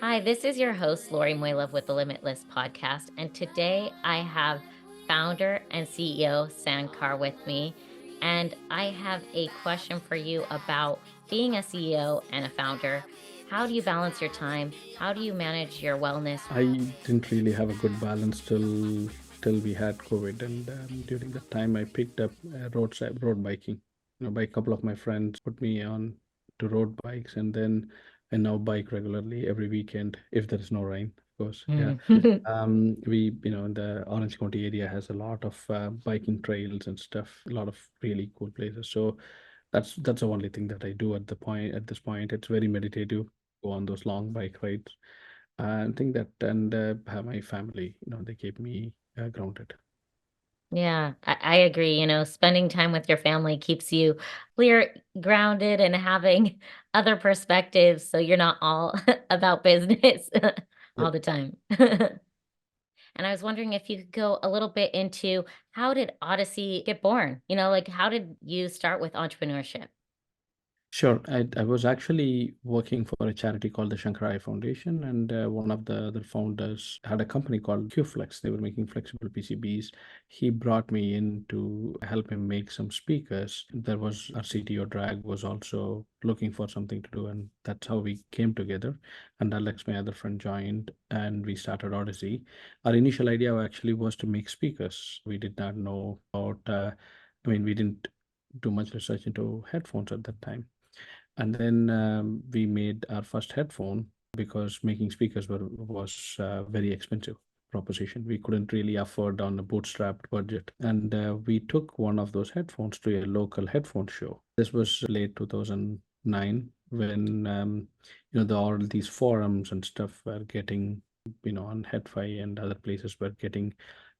Hi, this is your host, Lori Moilov with the Limitless podcast. And today I have founder and CEO Sankar with me. And I have a question for you about being a CEO and a founder. How do you balance your time? How do you manage your wellness? I didn't really have a good balance till we had COVID, and during that time, I picked up road biking. By a couple of my friends put me on to road bikes, and then I now bike regularly every weekend if there is no rain, of course. Yeah. Hmm. In the Orange County area has a lot of biking trails and stuff, a lot of really cool places. So that's the only thing that I do at this point. It's very meditative, go on those long bike rides. I think that, and have my family, they keep me grounded. Yeah, I agree. Spending time with your family keeps you clear, grounded, and having other perspectives so you're not all about business Yep. all the time. And I was wondering if you could go a little bit into how did Odyssey get born? Like how did you start with entrepreneurship? Sure. I was actually working for a charity called the Shankarai Foundation, and one of the other founders had a company called QFlex. They were making flexible PCBs. He brought me in to help him make some speakers. There was our CTO Drag was also looking for something to do, and that's how we came together. And Alex, my other friend, joined, and we started Odyssey. Our initial idea actually was to make speakers. We did not know about. We didn't do much research into headphones at that time. And then we made our first headphone because making speakers was very expensive proposition. We couldn't really afford on a bootstrapped budget. And we took one of those headphones to a local headphone show. This was late 2009 when all these forums and stuff were getting, on HeadFi and other places were getting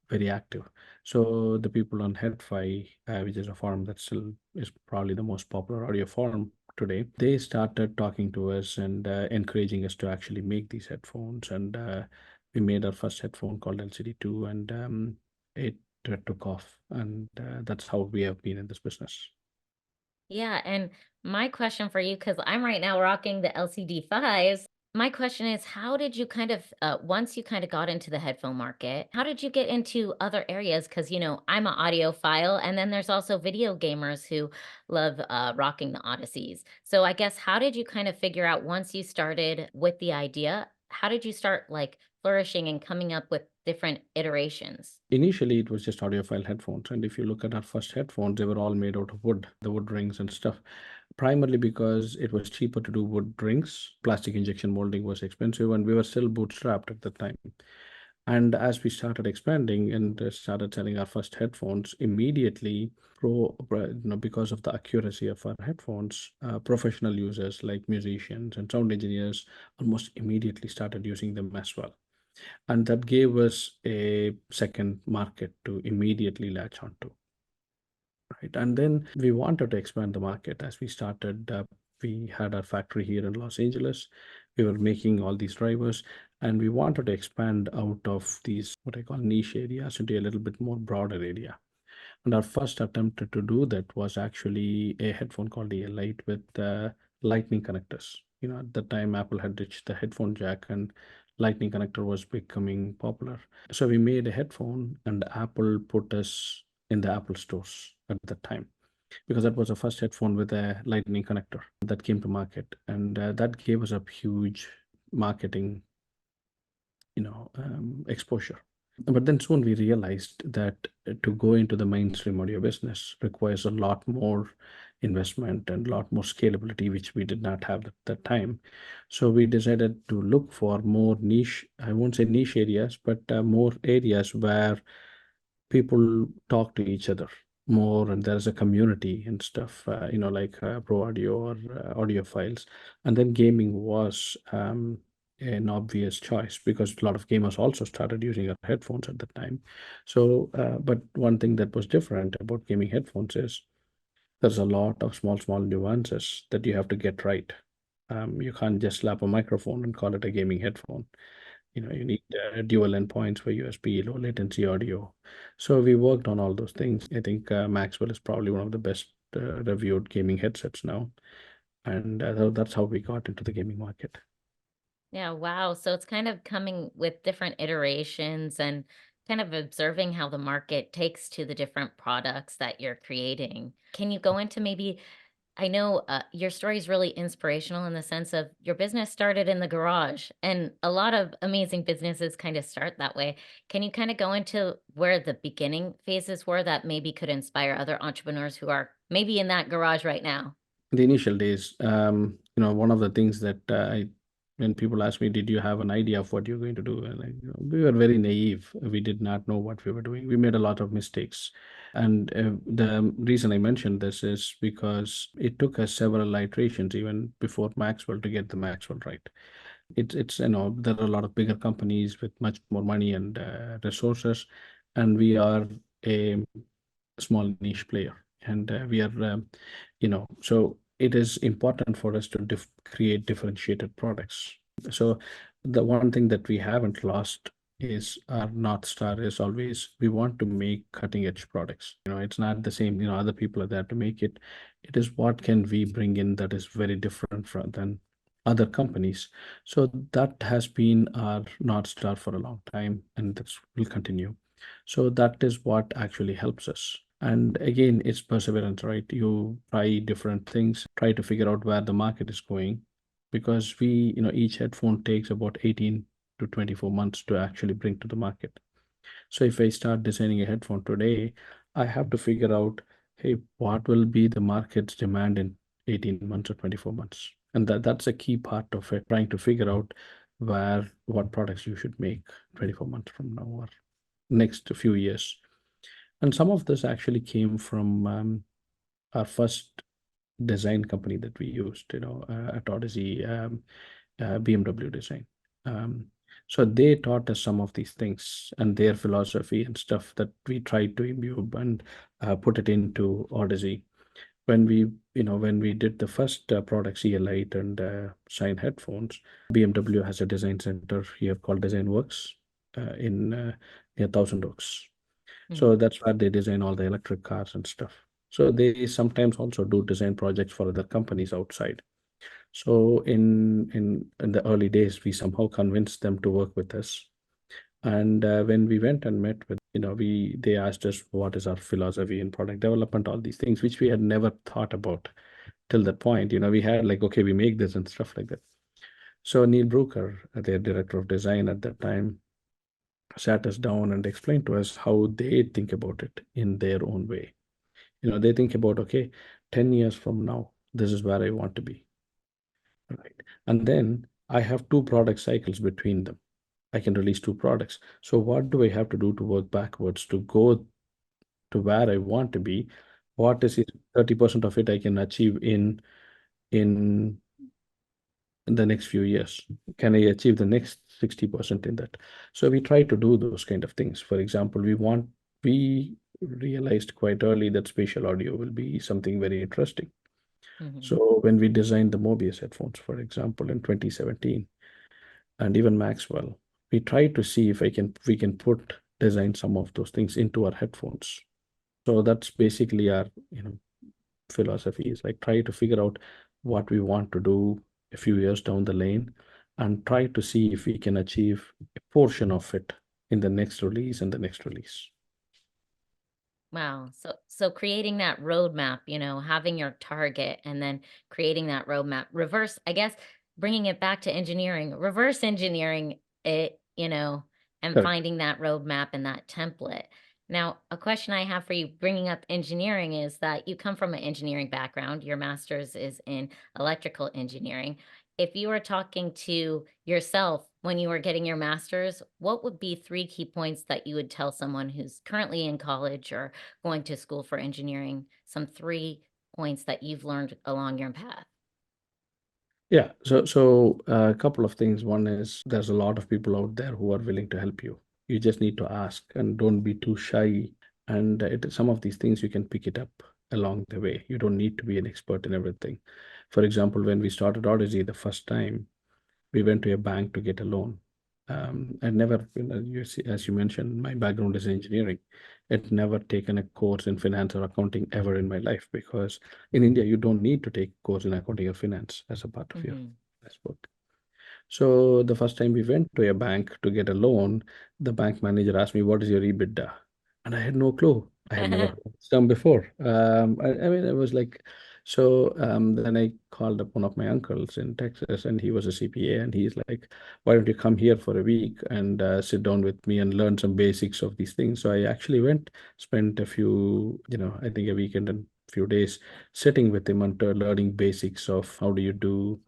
very active. So the people on HeadFi, which is a forum that still is probably the most popular audio forum today, they started talking to us and encouraging us to actually make these headphones. And we made our first headphone called LCD2, and it took off. And that's how we have been in this business. Yeah, and my question for you, because I'm right now rocking the LCD fives. My question is, how did you once you kind of got into the headphone market, how did you get into other areas? Because, I'm an audiophile, and then there's also video gamers who love rocking the Odysseys. So I guess, how did you kind of figure out once you started with the idea, how did you start like flourishing and coming up with different iterations? Initially, it was just audiophile headphones. And if you look at our first headphones, they were all made out of wood, the wood rings and stuff, primarily because it was cheaper to do wood rings. Plastic injection molding was expensive, and we were still bootstrapped at the time. And as we started expanding and started selling our first headphones, immediately, because of the accuracy of our headphones, professional users like musicians and sound engineers almost immediately started using them as well. And that gave us a second market to immediately latch onto. Right. And then we wanted to expand the market as we started. We had our factory here in Los Angeles. We were making all these drivers, and we wanted to expand out of these what I call niche areas into a little bit more broader area. And our first attempt to do that was actually a headphone called the Elite with lightning connectors. At the time, Apple had ditched the headphone jack, and lightning connector was becoming popular. So we made a headphone, and Apple put us in the Apple stores at that time because that was the first headphone with a lightning connector that came to market, and that gave us a huge marketing, exposure. But then soon we realized that to go into the mainstream audio business requires a lot more investment and a lot more scalability, which we did not have at that time. So we decided to look for more niche, I won't say niche areas, but more areas where people talk to each other more, and there's a community and stuff, like pro audio or audio files. And then gaming was an obvious choice because a lot of gamers also started using our headphones at the time. So, but one thing that was different about gaming headphones is there's a lot of small nuances that you have to get right. You can't just slap a microphone and call it a gaming headphone. You need dual endpoints for USB, low latency audio. So we worked on all those things. I think Maxwell is probably one of the best reviewed gaming headsets now, and that's how we got into the gaming market. Yeah, wow. So it's kind of coming with different iterations and kind of observing how the market takes to the different products that you're creating. Can you go into maybe I know your story is really inspirational in the sense of your business started in the garage, and a lot of amazing businesses kind of start that way. Can you kind of go into where the beginning phases were that maybe could inspire other entrepreneurs who are maybe in that garage right now? In the initial days, one of the things that when people ask me, did you have an idea of what you're going to do? And we were very naive. We did not know what we were doing. We made a lot of mistakes. And the reason I mentioned this is because it took us several iterations, even before Maxwell, to get the Maxwell right. It's there are a lot of bigger companies with much more money and resources, and we are a small niche player, and we are so it is important for us to create differentiated products. So the one thing that we haven't lost is our North Star is always we want to make cutting edge products. It's not the same, other people are there to make it. It is what can we bring in that is very different from than other companies. So that has been our North Star for a long time, and that will continue. So that is what actually helps us. And again, it's perseverance, right? You try different things, try to figure out where the market is going, because each headphone takes about 18 to 24 months to actually bring to the market. So if I start designing a headphone today, I have to figure out, hey, what will be the market's demand in 18 months or 24 months? And that's a key part of it, trying to figure out what products you should make 24 months from now or next few years. And some of this actually came from our first design company that we used, at Audeze, BMW Design. Um, so they taught us some of these things and their philosophy and stuff that we tried to imbue and put it into Audeze. When we did the first product, CL8 and Shine headphones, BMW has a design center here called DesignWorks in near Thousand Oaks. So Mhm. that's where they design all the electric cars and stuff. So they sometimes also do design projects for other companies outside. So in the early days, we somehow convinced them to work with us. And when we went and met with, they asked us what is our philosophy in product development, all these things, which we had never thought about till that point. We had like, okay, we make this and stuff like that. So Neil Brooker, their director of design at that time, sat us down and explained to us how they think about it in their own way. They think about, okay, 10 years from now, this is where I want to be. Right. And then I have two product cycles between them. I can release two products. So what do I have to do to work backwards to go to where I want to be? What is it? 30% of it I can achieve in the next few years. Can I achieve the next 60% in that? So we try to do those kind of things. For example, we realized quite early that spatial audio will be something very interesting. Mhm. So when we designed the Mobius headphones, for example, in 2017, and even Maxwell, we tried to see if we can design some of those things into our headphones. So that's basically our, philosophy is like try to figure out what we want to do a few years down the lane and try to see if we can achieve a portion of it in the next release and the next release. Wow. So creating that roadmap, having your target and then creating that roadmap, reverse, I guess, bringing it back to engineering, reverse engineering it, and Correct. finding that roadmap and that template. Now, a question I have for you bringing up engineering is that you come from an engineering background. Your master's is in electrical engineering. If you were talking to yourself when you were getting your master's, what would be three key points that you would tell someone who's currently in college or going to school for engineering, some 3 points that you've learned along your path? Yeah. So a couple of things. One is there's a lot of people out there who are willing to help you. You just need to ask and don't be too shy. And some of these things you can pick it up along the way. You don't need to be an expert in everything. For example, when we started Odyssey the first time, we went to a bank to get a loan. I never, as you mentioned, my background is engineering. I'd never taken a course in finance or accounting ever in my life because in India, you don't need to take a course in accounting or finance as a part of your Mhm. coursework. So the first time we went to a bank to get a loan, the bank manager asked me, "What is your EBITDA?" And I had no clue. I had never heard this term before. I mean, it was like, then I called up one of my uncles in Texas, and he was a CPA, and he's like, "Why don't you come here for a week and sit down with me and learn some basics of these things?" So I actually went, spent a few, I think a weekend and few days sitting with him and learning basics of how do you do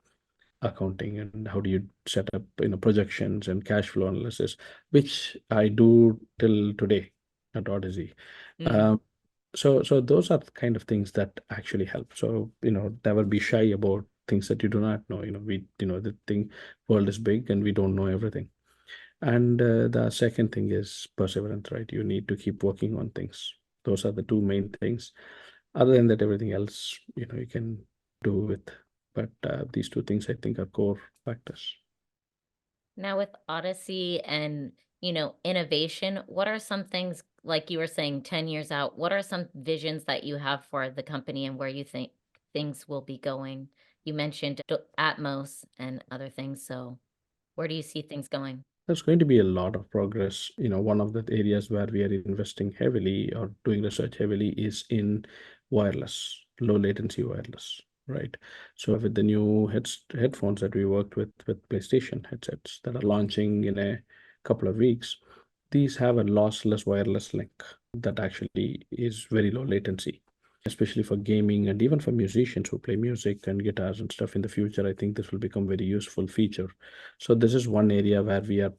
accounting and how do you set up projections and cash flow analysis, which I do till today at Odyssey. Mm. um, so those are the kind of things that actually help. So never be shy about things that you do not know. The thing world is big and we don't know everything. And the second thing is perseverance, right? You need to keep working on things. Those are the two main things. Other than that, everything else, you can do with. But these two things, I think, are core factors. Now with Odyssey and, innovation, what are some things, like you were saying, 10 years out, what are some visions that you have for the company and where you think things will be going? You mentioned Atmos and other things, so where do you see things going? There's going to be a lot of progress. One of the areas where we are investing heavily or doing research heavily is in wireless, low latency wireless, right? So with the new headphones that we worked with PlayStation headsets that are launching in a couple of weeks, these have a lossless wireless link that actually is very low latency, especially for gaming and even for musicians who play music and guitars and stuff in the future. I think this will become very useful feature. So this is one area where we are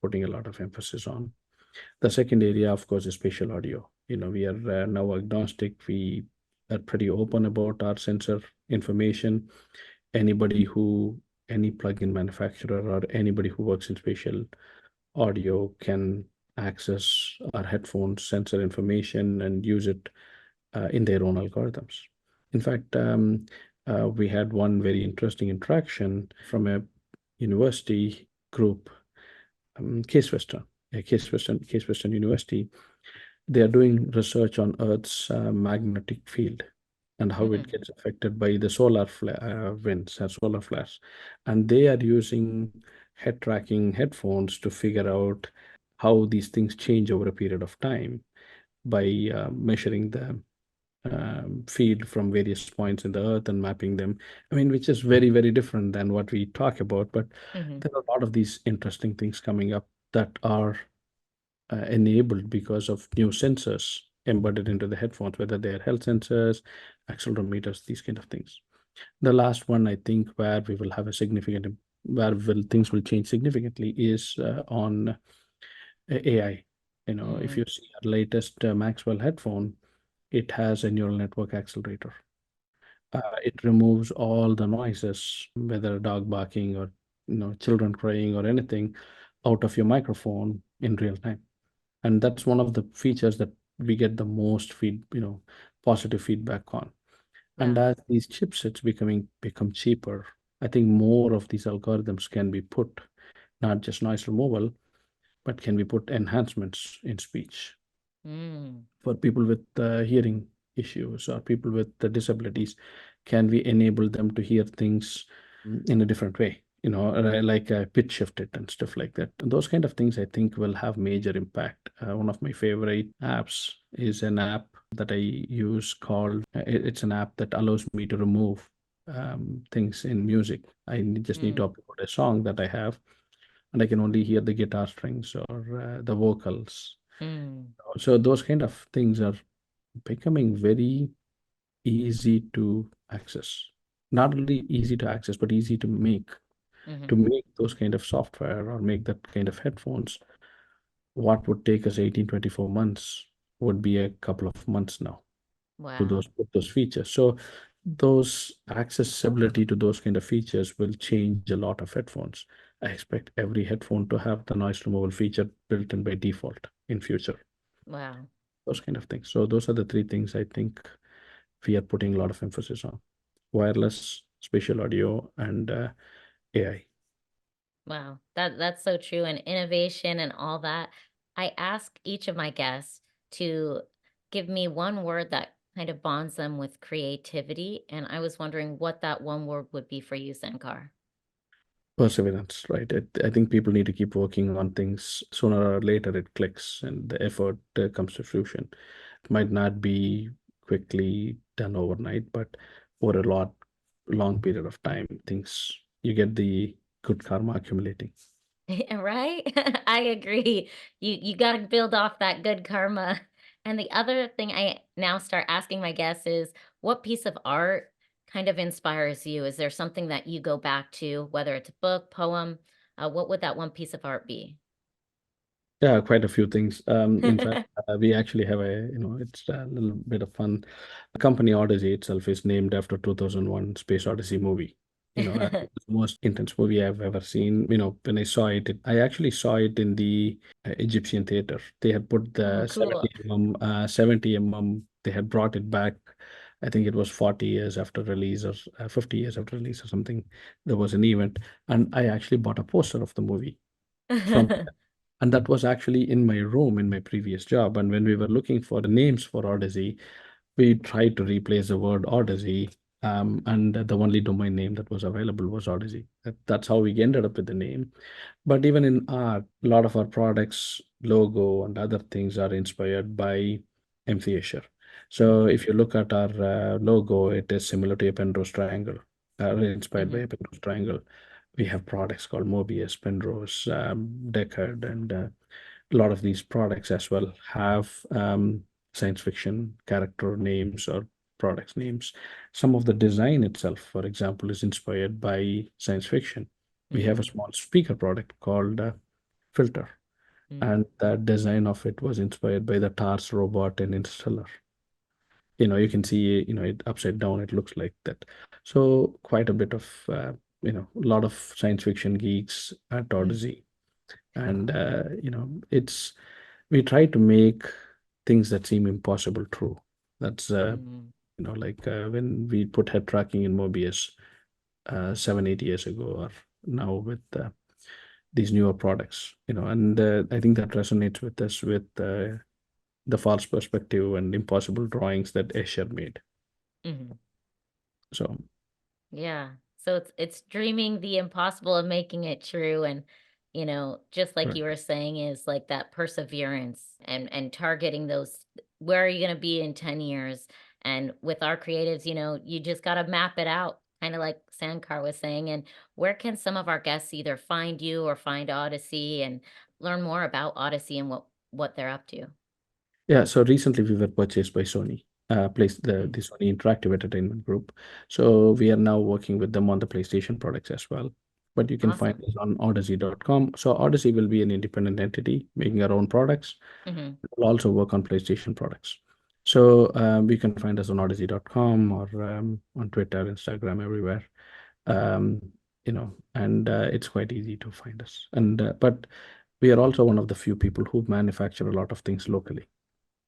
putting a lot of emphasis on. The second area, of course, is spatial audio. We are now agnostic. We are pretty open about our sensor information. Anybody who, any plugin manufacturer or anybody who works in spatial audio can access our headphones sensor information and use it in their own algorithms. In fact, we had one very interesting interaction from a university group, Case Western, Case Western University. They are doing research on Earth's magnetic field and how it Mm, gets affected by the solar winds and solar flares. And they are using head tracking headphones to figure out how these things change over a period of time by measuring the field from various points in the earth and mapping them. I mean, which is very, very different than what we talk about. But mhm. there are a lot of these interesting things coming up that are enabled because of new sensors embedded into the headphones, whether they are health sensors, accelerometers, these kind of things. The last one, I think, where we will have a significant, where will things will change significantly is on AI. If Mm, you see our latest Maxwell headphone, it has a neural network accelerator. It removes all the noises, whether a dog barking or children crying or anything, out of your microphone in real time. And that's one of the features that we get the most positive feedback on. And wow. as these chipsets become cheaper, I think more of these algorithms can be put, not just noise removal, but can be put enhancements in speech Mm, for people with hearing issues or people with disabilities. Can we enable them to hear things in a different way, like pitch shift it and stuff like that? And those kind of things I think will have major impact. One of my favorite apps is an app that I use called it's an app that allows me to remove things in music. I just need to mm, upload a song that I have, and I can only hear the guitar strings or the vocals. mm, So those kind of things are becoming very easy to access. Not only easy to access, but easy to make. To mhm. make those kind of software or make that kind of headphones, what would take us 18, 24 months would be a couple of months now to Wow. those features. So those accessibility to those kind of features will change a lot of headphones. I expect every headphone to have the noise removal feature built in by default in future. Wow. Those kind of things. So those are the three things I think we are putting a lot of emphasis on: wireless, spatial audio, and AI. Wow, that's so true. And innovation and all that. I ask each of my guests to give me one word that kind of bonds them with creativity. And I was wondering what that one word would be for you, Sankar. Perseverance, right? I think people need to keep working on things. Sooner or later, it clicks, and the effort comes to fruition. It might not be quickly done overnight, but over a long period of time, things you get the good karma accumulating. Right? I agree. You got to build off that good karma. And the other thing I now start asking my guests is, what piece of art kind of inspires you? Is there something that you go back to, whether it's a book, poem? What would that one piece of art be? Yeah, quite a few things. In fact, we actually have it's a little bit of fun. The company Audeze itself is named after 2001 Space Odyssey movie. It's the most intense movie I've ever seen. When I saw it, I actually saw it in the Egyptian theater. They had put Oh, the cool. 70 mm, they had brought it back. I think it was 40 years after release or 50 years after release or something. There was an event, and I actually bought a poster of the movie from and that was actually in my room in my previous job. And when we were looking for the names for Odyssey, we tried to replace the word Odyssey. And the only domain name that was available was Odyssey. That's how we ended up with the name. But even in art, a lot of our products, logo, and other things are inspired by MC Escher. So Mhm, if you look at our logo, it is similar to a Penrose triangle, inspired by mhm, a Penrose triangle. We have products called Mobius, Penrose, Deckard, and a lot of these products as well have science fiction character names or products names. Some of the design itself, for example, is inspired by science fiction. We have a mhm, small speaker product called Filter, mhm, and the design of it was inspired by the TARS robot in Interstellar. You can see, it upside down, it looks like that. So quite a bit of, a lot of science fiction geeks at mhm, Odyssey. And, we try to make things that seem impossible true. That's, mhm. like when we put head tracking in Mobius 7, 8 years ago, or now with these newer products, and I think that resonates with us with the false perspective and impossible drawings that Escher made. Mhm. So, Yeah. So it's dreaming the impossible and making it true. And, just like right. you were saying, is like that perseverance and targeting those, where are you gonna be in 10 years? And with our creatives, you just gotta map it out, kind of like Sankar was saying. And where can some of our guests either find you or find Odyssey and learn more about Odyssey and what they're up to? Yeah, so recently we were purchased by Sony, place the Mm. Sony Interactive Entertainment Group. So we are now working with them on the PlayStation products as well. But you can find Awesome. us on Odyssey.com. So Odyssey will be an independent entity making our own products. Hmm. We'll also work on PlayStation products. So you can find us on Odyssey.com or on Twitter, Instagram, everywhere. Um, and it's quite easy to find us. And but we are also one of the few people who manufacture a lot of things locally.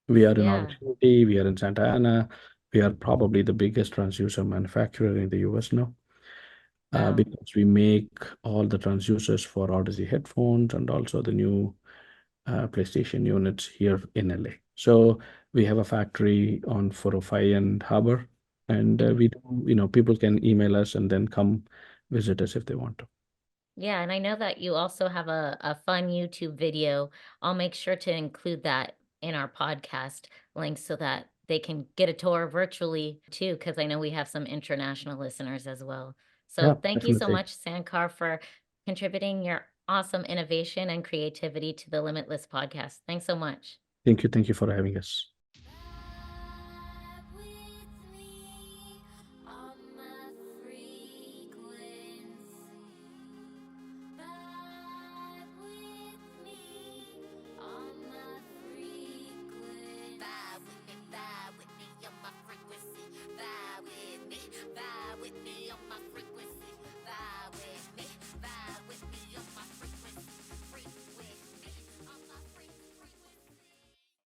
We are in Yeah. Orange County, we are in Santa Ana. We are probably the biggest transducer manufacturer in the US now, Wow. because we make all the transducers for Odyssey headphones and also the new PlayStation units here in LA. So we have a factory on 405 and Harbor, and Mhm. we do, people can email us and then come visit us if they want to. Yeah, and I know that you also have a fun YouTube video. I'll make sure to include that in our podcast links so that they can get a tour virtually too, because I know we have some international listeners as well. So Yeah, thank you so definitely. much, Sankar, for contributing your awesome innovation and creativity to the Limitless podcast. Thank so much. Thank you. Thank you for having us.